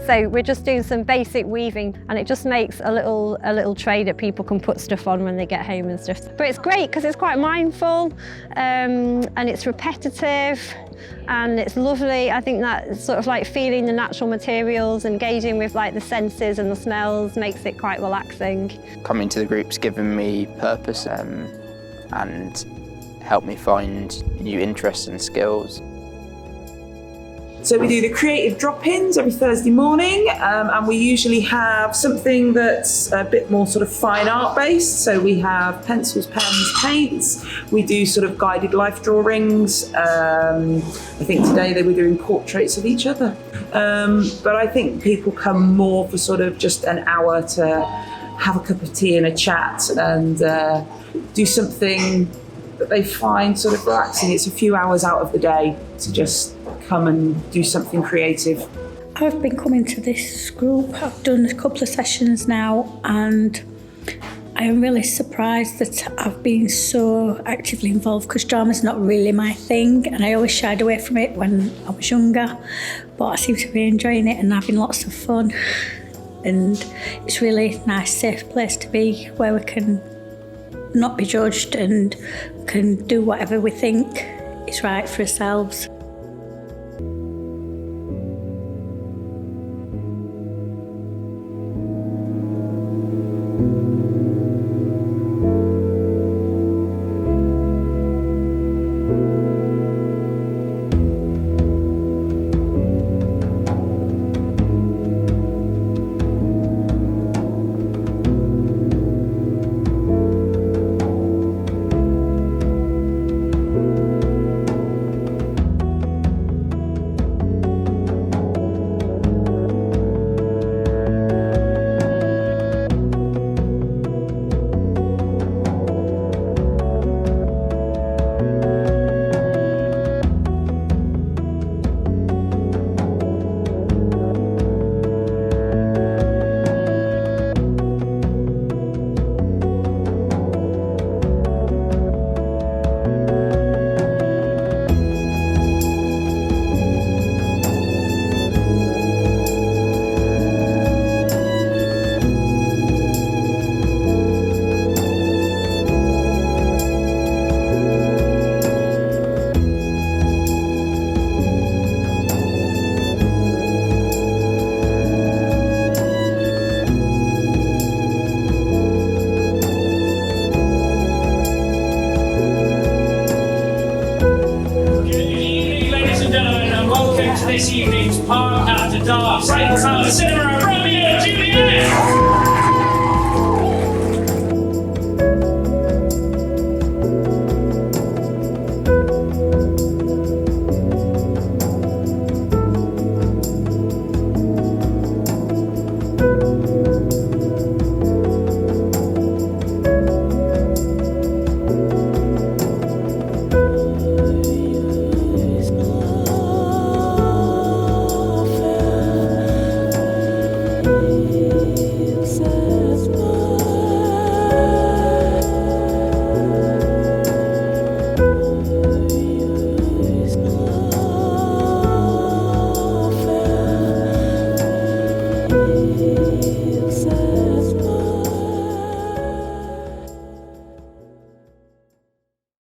So we're just doing some basic weaving, and it just makes a little tray that people can put stuff on when they get home and stuff. But it's great because it's quite mindful, and it's repetitive, and it's lovely. I think that sort of like feeling the natural materials, engaging with like the senses and the smells makes it quite relaxing. Coming to the group's given me purpose and helped me find new interests and skills. So we do the creative drop-ins every Thursday morning, and we usually have something that's a bit more sort of fine art based. So we have pencils, pens, paints. We do sort of guided life drawings. I think today they were doing portraits of each other. But I think people come more for sort of just an hour to have a cup of tea and a chat and do something that they find sort of relaxing. It's a few hours out of the day to just come and do something creative. I've been coming to this group. I've done a couple of sessions now, and I am really surprised that I've been so actively involved, because drama's not really my thing, and I always shied away from it when I was younger, but I seem to be enjoying it and having lots of fun, and it's really a nice, safe place to be, where we can not be judged and can do whatever we think is right for ourselves. This evening's Park After Dark. Right, cinema